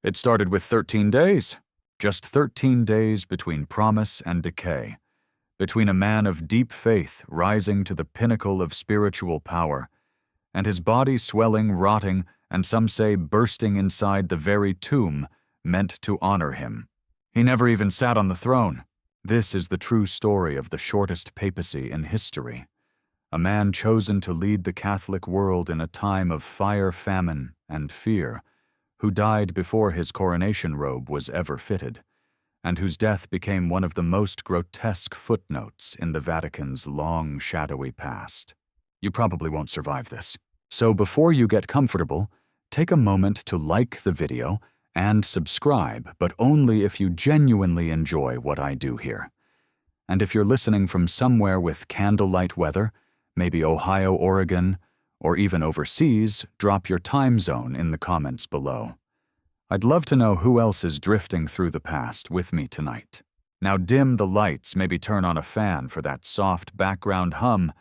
It started with 13 days. Just 13 days between promise and decay, between a man of deep faith rising to the pinnacle of spiritual power, and his body swelling, rotting, and some say bursting inside the very tomb meant to honor him. He never even sat on the throne. This is the true story of the shortest papacy in history. A man chosen to lead the Catholic world in a time of fire, famine, and fear, who died before his coronation robe was ever fitted, and whose death became one of the most grotesque footnotes in the Vatican's long, shadowy past. You probably won't survive this. So before you get comfortable, take a moment to like the video and subscribe, but only if you genuinely enjoy what I do here. And if you're listening from somewhere with candlelight weather, maybe Ohio, Oregon, or even overseas, drop your time zone in the comments below. I'd love to know who else is drifting through the past with me tonight. Now dim the lights, maybe turn on a fan for that soft background hum,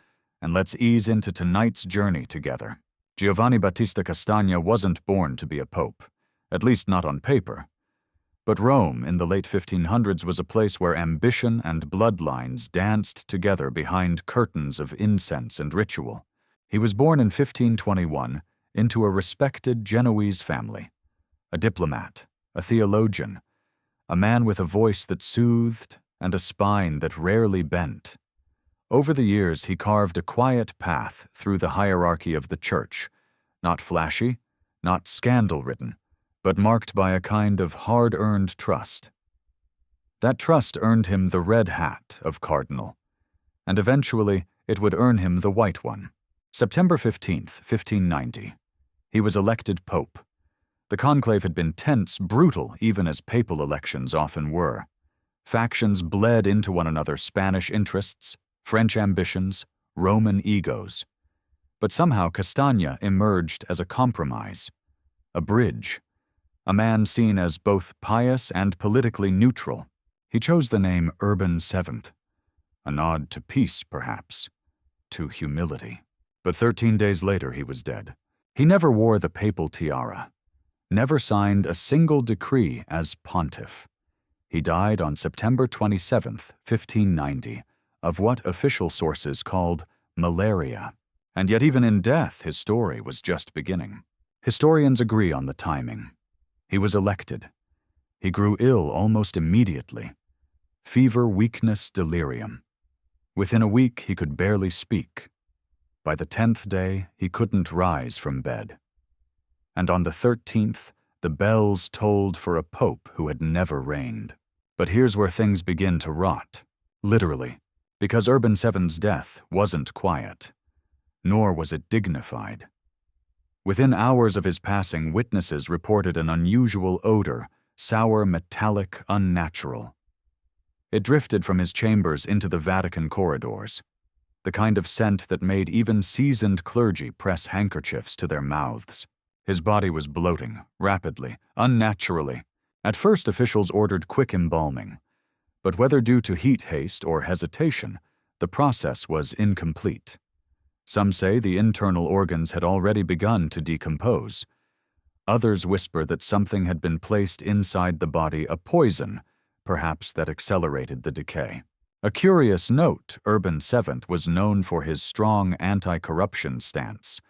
and let's ease into tonight's journey together. Giovanni Battista Castagna wasn't born to be a pope, at least not on paper. But Rome in the late 1500s was a place where ambition and bloodlines danced together behind curtains of incense and ritual. He was born in 1521 into a respected Genoese family, a diplomat, a theologian, a man with a voice that soothed and a spine that rarely bent. Over the years, he carved a quiet path through the hierarchy of the church, not flashy, not scandal-ridden, but marked by a kind of hard-earned trust. That trust earned him the red hat of cardinal, and eventually it would earn him the white one. September 15th, 1590. He was elected pope. The conclave had been tense, brutal, even as papal elections often were. Factions bled into one another: Spanish interests, French ambitions, Roman egos. But somehow Castagna emerged as a compromise, a bridge, a man seen as both pious and politically neutral. He chose the name Urban VII, a nod to peace, perhaps, to humility. But 13 days later he was dead. He never wore the papal tiara, never signed a single decree as pontiff. He died on September 27th, 1590, of what official sources called malaria. And yet even in death, his story was just beginning. Historians agree on the timing. He was elected. He grew ill almost immediately. Fever, weakness, delirium. Within a week, he could barely speak. By the 10th day, he couldn't rise from bed. And on the 13th, the bells tolled for a pope who had never reigned. But here's where things begin to rot, literally, because Urban VII's death wasn't quiet, nor was it dignified. Within hours of his passing, witnesses reported an unusual odor, sour, metallic, unnatural. It drifted from his chambers into the Vatican corridors, the kind of scent that made even seasoned clergy press handkerchiefs to their mouths. His body was bloating, rapidly, unnaturally. At first, officials ordered quick embalming, but whether due to heat haste or hesitation, the process was incomplete. Some say the internal organs had already begun to decompose. Others whisper that something had been placed inside the body, a poison, perhaps that accelerated the decay. A curious note, Urban VII was known for his strong anti-corruption stance.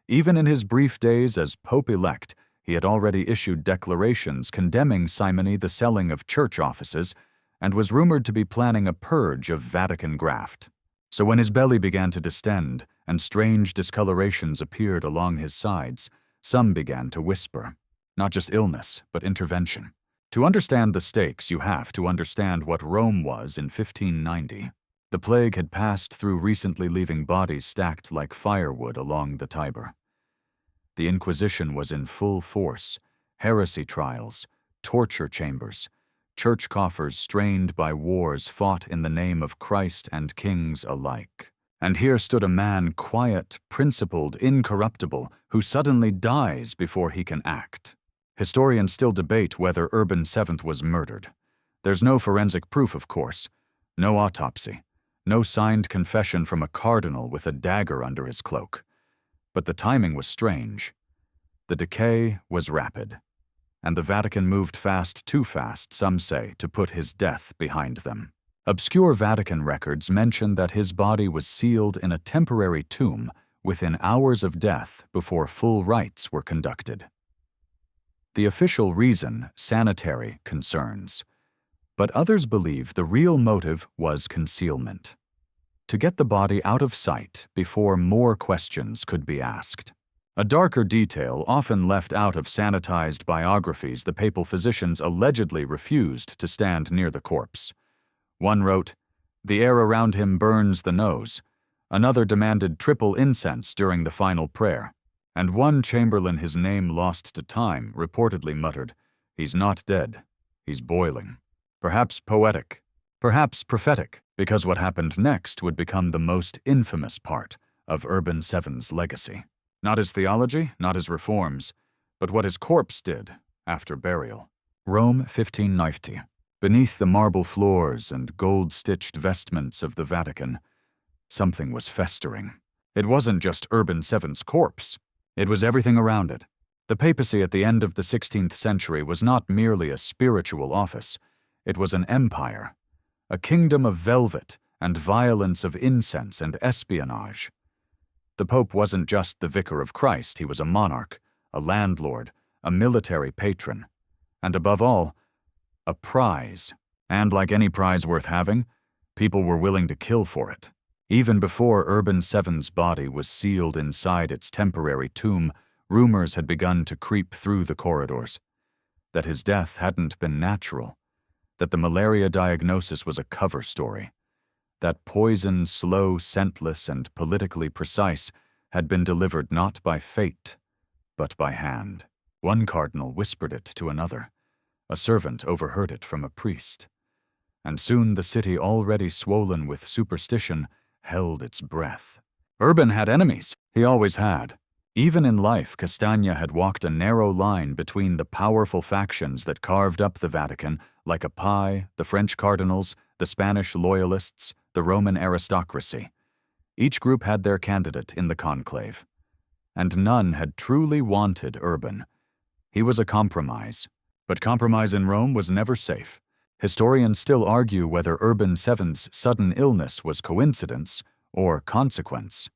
Even in his brief days as Pope-elect, he had already issued declarations condemning simony, the selling of church offices, and was rumored to be planning a purge of Vatican graft. So when his belly began to distend and strange discolorations appeared along his sides, some began to whisper, not just illness, but intervention. To understand the stakes, you have to understand what Rome was in 1590. The plague had passed through recently leaving bodies stacked like firewood along the Tiber. The Inquisition was in full force, heresy trials, torture chambers, church coffers strained by wars fought in the name of Christ and kings alike. And here stood a man quiet, principled, incorruptible, who suddenly dies before he can act. Historians still debate whether Urban VII was murdered. There's no forensic proof, of course, no autopsy, no signed confession from a cardinal with a dagger under his cloak. But the timing was strange. The decay was rapid, and the Vatican moved fast, too fast, some say, to put his death behind them. Obscure Vatican records mention that his body was sealed in a temporary tomb within hours of death before full rites were conducted. The official reason, sanitary concerns, but others believe the real motive was concealment, to get the body out of sight before more questions could be asked. A darker detail often left out of sanitized biographies: the papal physicians allegedly refused to stand near the corpse. One wrote, "The air around him burns the nose." Another demanded triple incense during the final prayer. And one chamberlain, his name lost to time, reportedly muttered, "He's not dead, he's boiling." Perhaps poetic, perhaps prophetic, because what happened next would become the most infamous part of Urban VII's legacy. Not his theology, not his reforms, but what his corpse did after burial. Rome, 1590. Beneath the marble floors and gold-stitched vestments of the Vatican, something was festering. It wasn't just Urban VII's corpse. It was everything around it. The papacy at the end of the 16th century was not merely a spiritual office. It was an empire, a kingdom of velvet and violence, of incense and espionage. The Pope wasn't just the vicar of Christ. He was a monarch, a landlord, a military patron, and above all, a prize. And like any prize worth having, people were willing to kill for it. Even before Urban VII's body was sealed inside its temporary tomb, rumors had begun to creep through the corridors that his death hadn't been natural, that the malaria diagnosis was a cover story, that poison, slow, scentless, and politically precise, had been delivered not by fate, but by hand. One cardinal whispered it to another. A servant overheard it from a priest. And soon the city, already swollen with superstition, held its breath. Urban had enemies. He always had. Even in life, Castagna had walked a narrow line between the powerful factions that carved up the Vatican, like a pie: the French cardinals, the Spanish loyalists, the Roman aristocracy. Each group had their candidate in the conclave, and none had truly wanted Urban. He was a compromise, but compromise in Rome was never safe. Historians still argue whether Urban VII's sudden illness was coincidence or consequence.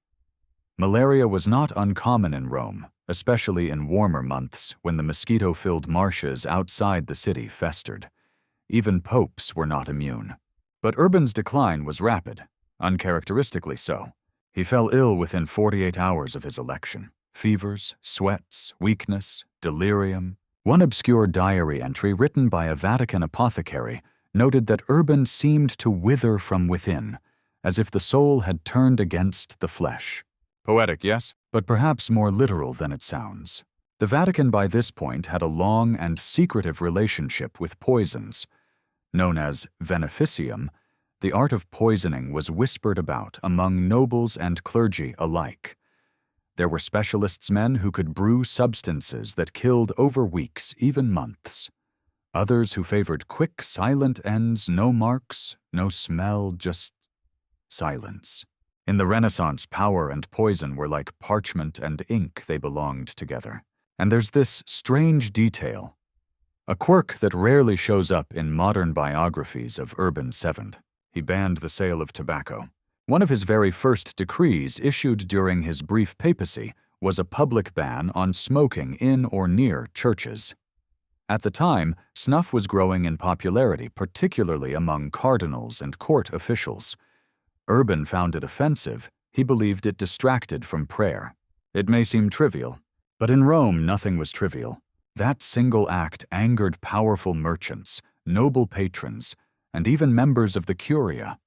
Malaria was not uncommon in Rome, especially in warmer months when the mosquito-filled marshes outside the city festered. Even popes were not immune. But Urban's decline was rapid, uncharacteristically so. He fell ill within 48 hours of his election. Fevers, sweats, weakness, delirium. One obscure diary entry written by a Vatican apothecary noted that Urban seemed to wither from within, as if the soul had turned against the flesh. Poetic, yes, but perhaps more literal than it sounds. The Vatican by this point had a long and secretive relationship with poisons. Known as veneficium, the art of poisoning was whispered about among nobles and clergy alike. There were specialists, men who could brew substances that killed over weeks, even months. Others who favored quick, silent ends: no marks, no smell, just silence. In the Renaissance, power and poison were like parchment and ink. They belonged together. And there's this strange detail, a quirk that rarely shows up in modern biographies of Urban VII. He banned the sale of tobacco. One of his very first decrees, issued during his brief papacy, was a public ban on smoking in or near churches. At the time, snuff was growing in popularity, particularly among cardinals and court officials. Urban found it offensive. He believed it distracted from prayer. It may seem trivial, but in Rome nothing was trivial. That single act angered powerful merchants, noble patrons, and even members of the Curia.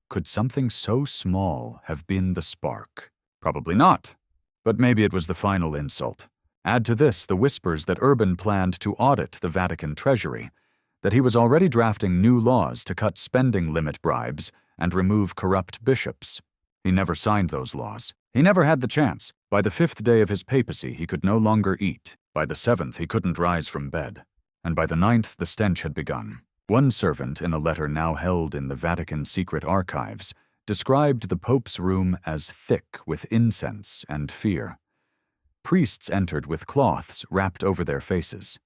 Could something so small have been the spark? Probably not, but maybe it was the final insult. Add to this the whispers that Urban planned to audit the Vatican treasury, that he was already drafting new laws to cut spending limit bribes and remove corrupt bishops. He never signed those laws. He never had the chance. By the 5th day of his papacy, he could no longer eat. By the 7th, he couldn't rise from bed. And by the 9th, the stench had begun. One servant, in a letter now held in the Vatican secret archives, described the Pope's room as thick with incense and fear. Priests entered with cloths wrapped over their faces.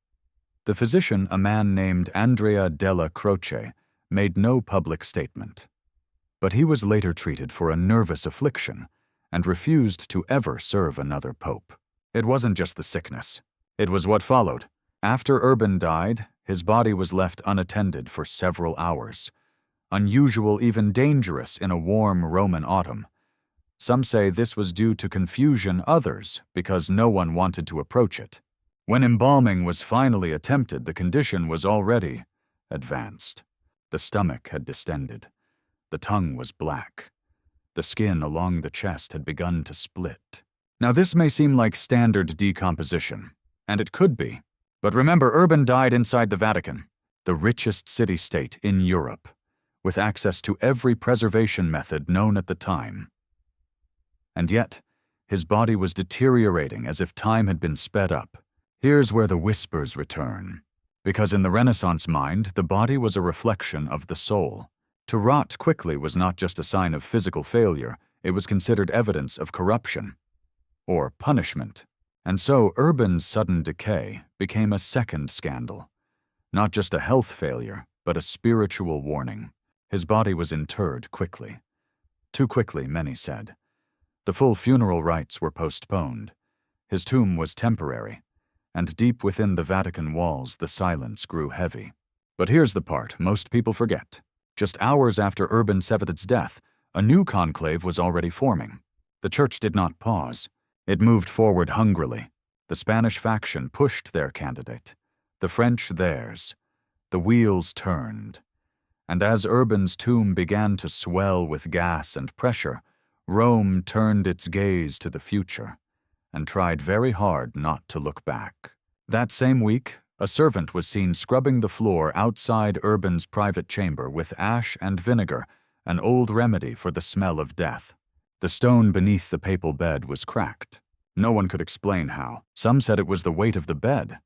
The physician, a man named Andrea della Croce, made no public statement. But he was later treated for a nervous affliction and refused to ever serve another pope. It wasn't just the sickness. It was what followed. After Urban died, his body was left unattended for several hours, unusual, even dangerous in a warm Roman autumn. Some say this was due to confusion, others because no one wanted to approach it. When embalming was finally attempted, the condition was already advanced. The stomach had distended. The tongue was black. The skin along the chest had begun to split. Now this may seem like standard decomposition, and it could be, but remember, Urban died inside the Vatican, the richest city-state in Europe, with access to every preservation method known at the time. And yet, his body was deteriorating as if time had been sped up. Here's where the whispers return, because in the Renaissance mind, the body was a reflection of the soul. To rot quickly was not just a sign of physical failure, it was considered evidence of corruption, or punishment. And so Urban's sudden decay became a second scandal. Not just a health failure, but a spiritual warning. His body was interred quickly. Too quickly, many said. The full funeral rites were postponed. His tomb was temporary, and deep within the Vatican walls the silence grew heavy. But here's the part most people forget. Just hours after Urban VII's death, a new conclave was already forming. The Church did not pause. It moved forward hungrily. The Spanish faction pushed their candidate, the French theirs. The wheels turned. And as Urban's tomb began to swell with gas and pressure, Rome turned its gaze to the future and tried very hard not to look back. That same week, a servant was seen scrubbing the floor outside Urban's private chamber with ash and vinegar, an old remedy for the smell of death. The stone beneath the papal bed was cracked. No one could explain how. Some said it was the weight of the bed.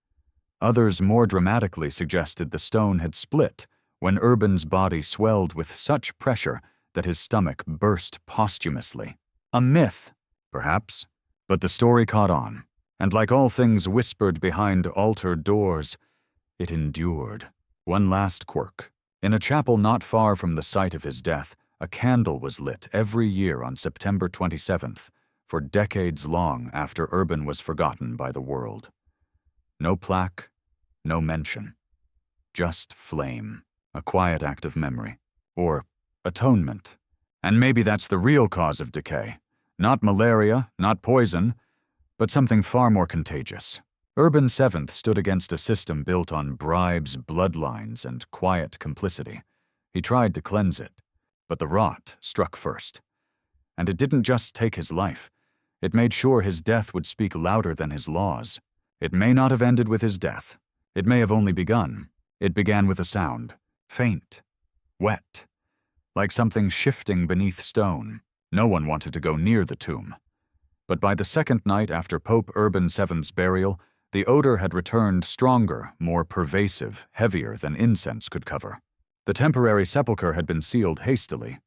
Others more dramatically suggested the stone had split when Urban's body swelled with such pressure that his stomach burst posthumously. A myth, perhaps, but the story caught on, and like all things whispered behind altar doors, it endured. One last quirk. In a chapel not far from the site of his death, a candle was lit every year on September 27th, for decades long after Urban was forgotten by the world. No plaque, no mention. Just flame, a quiet act of memory, or atonement. And maybe that's the real cause of decay. Not malaria, not poison, but something far more contagious. Urban VII stood against a system built on bribes, bloodlines, and quiet complicity. He tried to cleanse it, but the rot struck first. And it didn't just take his life. It made sure his death would speak louder than his laws. It may not have ended with his death. It may have only begun. It began with a sound, faint, wet, like something shifting beneath stone. No one wanted to go near the tomb. But by the second night after Pope Urban VII's burial, the odor had returned stronger, more pervasive, heavier than incense could cover. The temporary sepulchre had been sealed hastily.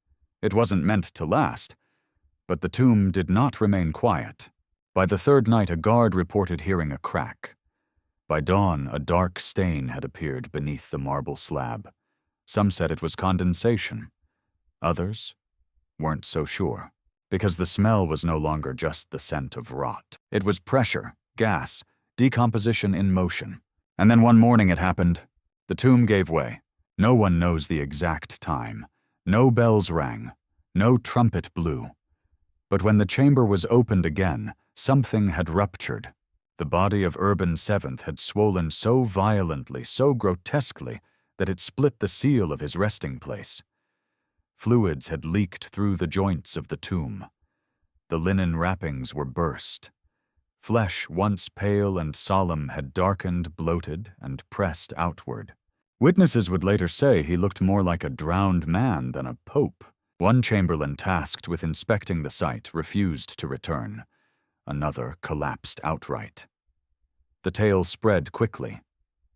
It wasn't meant to last. But the tomb did not remain quiet. By the third night, a guard reported hearing a crack. By dawn, a dark stain had appeared beneath the marble slab. Some said it was condensation. Others weren't so sure, because the smell was no longer just the scent of rot. It was pressure, gas, decomposition in motion. And then one morning it happened. The tomb gave way. No one knows the exact time. No bells rang. No trumpet blew. But when the chamber was opened again, something had ruptured. The body of Urban VII had swollen so violently, so grotesquely, that it split the seal of his resting place. Fluids had leaked through the joints of the tomb. The linen wrappings were burst. Flesh once pale and solemn had darkened, bloated, and pressed outward. Witnesses would later say he looked more like a drowned man than a pope. One chamberlain tasked with inspecting the site refused to return. Another collapsed outright. The tale spread quickly.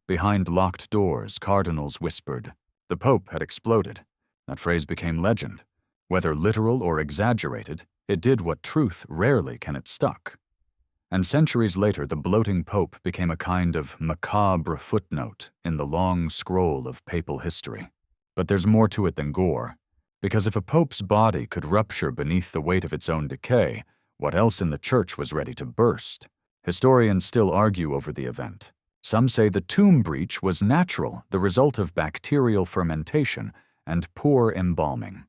Behind locked doors, cardinals whispered, "The Pope had exploded." That phrase became legend. Whether literal or exaggerated, it did what truth rarely can. It stuck. and centuries later the bloating pope became a kind of macabre footnote in the long scroll of papal history. But there's more to it than gore, because if a pope's body could rupture beneath the weight of its own decay, what else in the church was ready to burst? Historians still argue over the event. Some say the tomb breach was natural, the result of bacterial fermentation and poor embalming.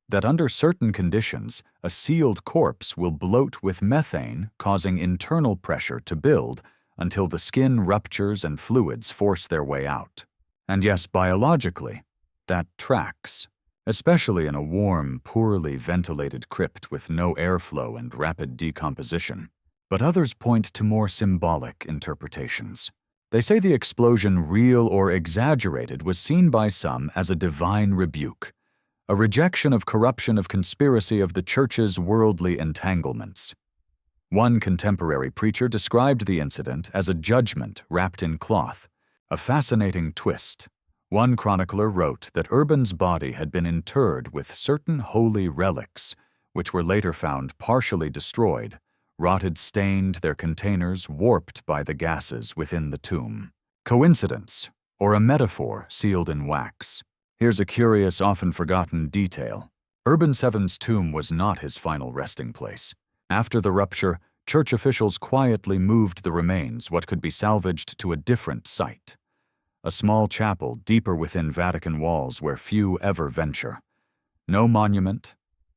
That under certain conditions, a sealed corpse will bloat with methane, causing internal pressure to build until the skin ruptures and fluids force their way out. And yes, biologically, that tracks, especially in a warm, poorly ventilated crypt with no airflow and rapid decomposition. But others point to more symbolic interpretations. They say the explosion, real or exaggerated, was seen by some as a divine rebuke, a rejection of corruption of conspiracy of the Church's worldly entanglements. One contemporary preacher described the incident as a judgment wrapped in cloth, a fascinating twist. One chronicler wrote that Urban's body had been interred with certain holy relics, which were later found partially destroyed, rotted, stained, their containers warped by the gases within the tomb. Coincidence, or a metaphor sealed in wax? Here's a curious, often forgotten detail. Urban VII's tomb was not his final resting place. After the rupture, church officials quietly moved the remains, what could be salvaged, to a different site. A small chapel deeper within Vatican walls where few ever venture. No monument,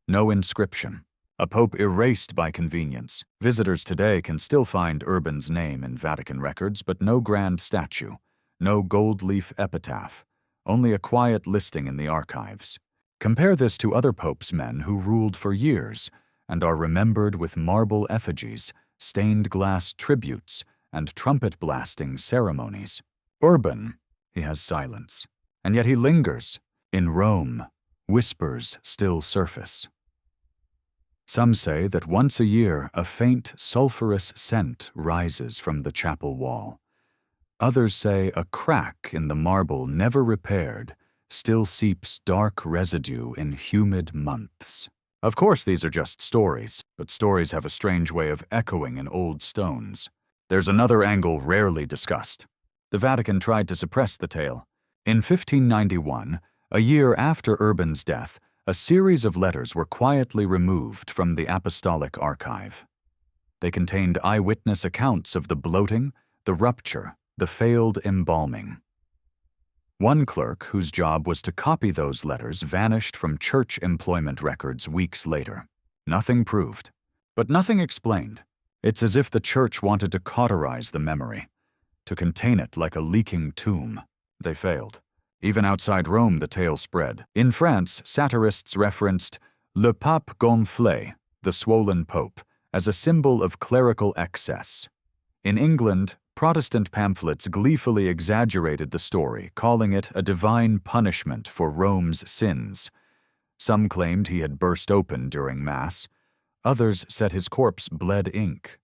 no inscription. A pope erased by convenience. Visitors today can still find Urban's name in Vatican records, but no grand statue, no gold leaf epitaph, only a quiet listing in the archives. Compare this to other popes' men who ruled for years and are remembered with marble effigies, stained glass tributes, and trumpet-blasting ceremonies. Urban, he has silence, and yet he lingers. In Rome, whispers still surface. Some say that once a year a faint sulphurous scent rises from the chapel wall. Others say a crack in the marble never repaired still seeps dark residue in humid months. Of course these are just stories, but stories have a strange way of echoing in old stones. There's another angle rarely discussed. The Vatican tried to suppress the tale. In 1591, a year after Urban's death, a series of letters were quietly removed from the apostolic archive. They contained eyewitness accounts of the bloating, the rupture, the failed embalming. One clerk, whose job was to copy those letters, vanished from church employment records weeks later. Nothing proved, but nothing explained. It's as if the church wanted to cauterize the memory, to contain it like a leaking tomb. They failed. Even outside Rome, the tale spread. In France, satirists referenced le pape gonflé, the swollen pope, as a symbol of clerical excess. In England, Protestant pamphlets gleefully exaggerated the story, calling it a divine punishment for Rome's sins. Some claimed he had burst open during Mass. Others said his corpse bled ink.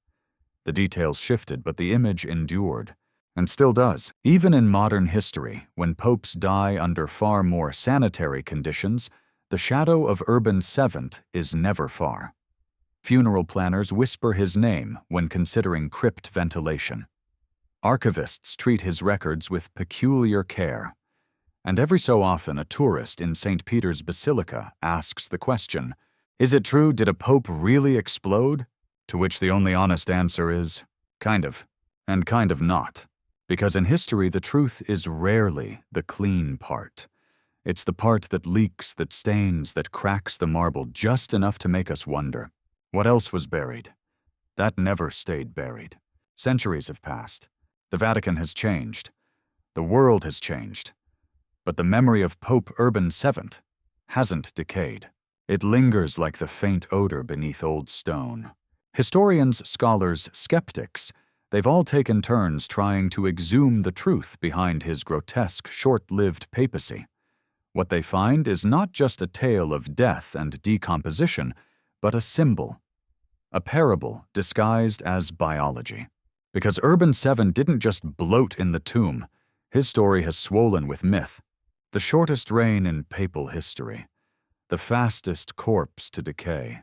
The details shifted, but the image endured, and still does. Even in modern history, when popes die under far more sanitary conditions, the shadow of Urban VII is never far. Funeral planners whisper his name when considering crypt ventilation. Archivists treat his records with peculiar care. And every so often a tourist in St. Peter's Basilica asks the question, "Is it true, did a pope really explode?" To which the only honest answer is, kind of, and kind of not. Because in history the truth is rarely the clean part. It's the part that leaks, that stains, that cracks the marble just enough to make us wonder. What else was buried? That never stayed buried. Centuries have passed. The Vatican has changed. The world has changed. But the memory of Pope Urban VII hasn't decayed. It lingers like the faint odor beneath old stone. Historians, scholars, skeptics, they've all taken turns trying to exhume the truth behind his grotesque, short-lived papacy. What they find is not just a tale of death and decomposition, but a symbol, a parable disguised as biology. Because Urban VII didn't just bloat in the tomb, his story has swollen with myth. The shortest reign in papal history, the fastest corpse to decay,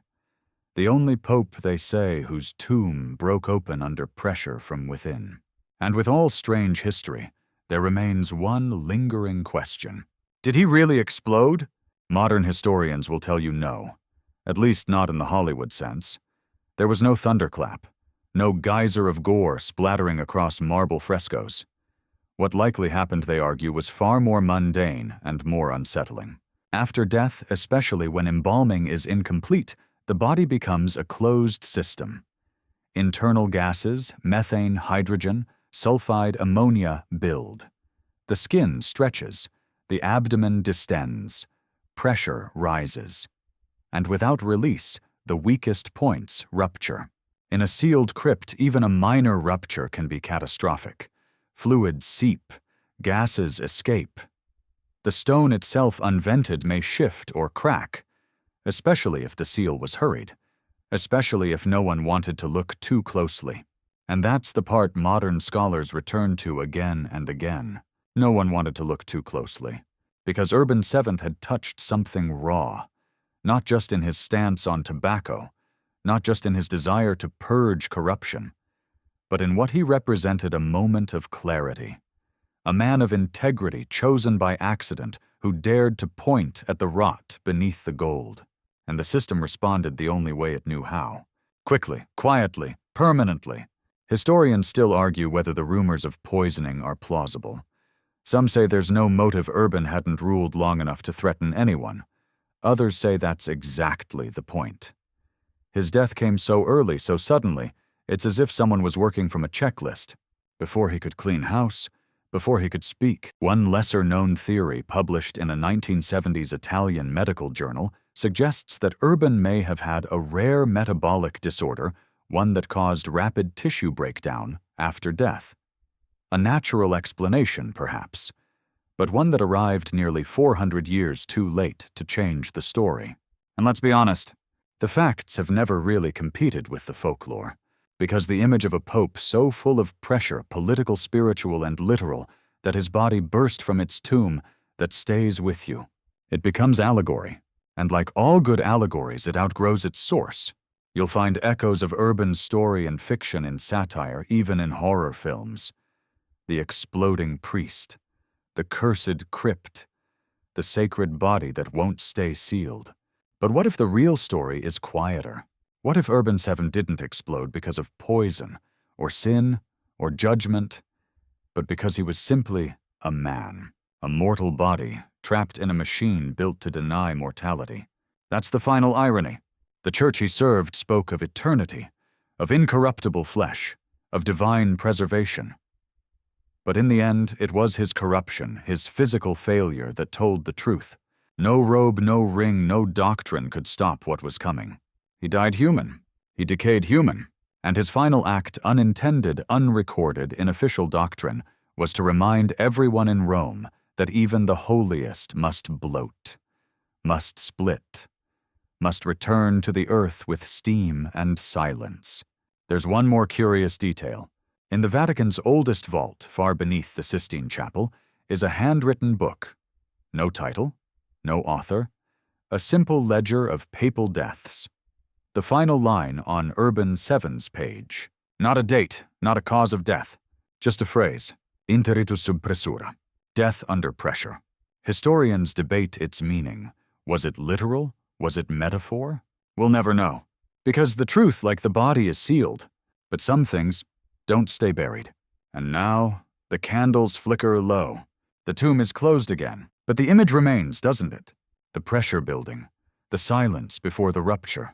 The only pope, they say, whose tomb broke open under pressure from within. And with all strange history, there remains one lingering question. Did he really explode? Modern historians will tell you no, at least not in the Hollywood sense. There was no thunderclap, no geyser of gore splattering across marble frescoes. What likely happened, they argue, was far more mundane and more unsettling. After death, especially when embalming is incomplete, the body becomes a closed system. Internal gases, methane, hydrogen, sulfide, ammonia build. The skin stretches, the abdomen distends, pressure rises. And without release, the weakest points rupture. In a sealed crypt, even a minor rupture can be catastrophic. Fluids seep, gases escape. The stone itself unvented may shift or crack, especially if the seal was hurried, especially if no one wanted to look too closely. And that's the part modern scholars return to again and again. No one wanted to look too closely, because Urban VII had touched something raw, not just in his stance on tobacco, not just in his desire to purge corruption, but in what he represented: a moment of clarity. A man of integrity chosen by accident who dared to point at the rot beneath the gold. And the system responded the only way it knew how. Quickly, quietly, permanently. Historians still argue whether the rumors of poisoning are plausible. Some say there's no motive. Urban hadn't ruled long enough to threaten anyone. Others say that's exactly the point. His death came so early, so suddenly, it's as if someone was working from a checklist. Before he could clean house, before he could speak. One lesser-known theory published in a 1970s Italian medical journal suggests that Urban may have had a rare metabolic disorder, one that caused rapid tissue breakdown after death. A natural explanation, perhaps, but one that arrived nearly 400 years too late to change the story. And let's be honest, the facts have never really competed with the folklore, because the image of a pope so full of pressure, political, spiritual, and literal, that his body burst from its tomb, that stays with you. It becomes allegory, and like all good allegories, it outgrows its source. You'll find echoes of Urban's story and fiction in satire, even in horror films. The exploding priest, the cursed crypt, the sacred body that won't stay sealed. But what if the real story is quieter? What if Urban VII didn't explode because of poison, or sin, or judgment, but because he was simply a man, a mortal body, trapped in a machine built to deny mortality? That's the final irony. The church he served spoke of eternity, of incorruptible flesh, of divine preservation. But in the end, it was his corruption, his physical failure, that told the truth. No robe, no ring, no doctrine could stop what was coming. He died human. He decayed human. And his final act, unintended, unrecorded in official doctrine, was to remind everyone in Rome that even the holiest must bloat, must split, must return to the earth with steam and silence. There's one more curious detail. In the Vatican's oldest vault, far beneath the Sistine Chapel, is a handwritten book. No title, no author, a simple ledger of papal deaths. The final line on Urban VII's page. Not a date, not a cause of death, just a phrase. Interitus sub pressura. Death under pressure. Historians debate its meaning. Was it literal? Was it metaphor? We'll never know. Because the truth, like the body, is sealed. But some things don't stay buried. And now, the candles flicker low. The tomb is closed again. But the image remains, doesn't it? The pressure building. The silence before the rupture.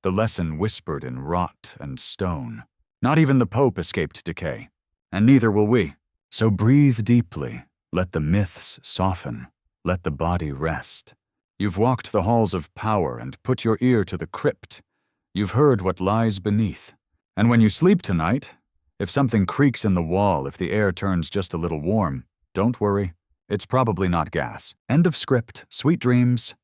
The lesson whispered in rot and stone. Not even the Pope escaped decay. And neither will we. So breathe deeply. Let the myths soften. Let the body rest. You've walked the halls of power and put your ear to the crypt. You've heard what lies beneath. And when you sleep tonight, if something creaks in the wall, if the air turns just a little warm, don't worry. It's probably not gas. End of script. Sweet dreams.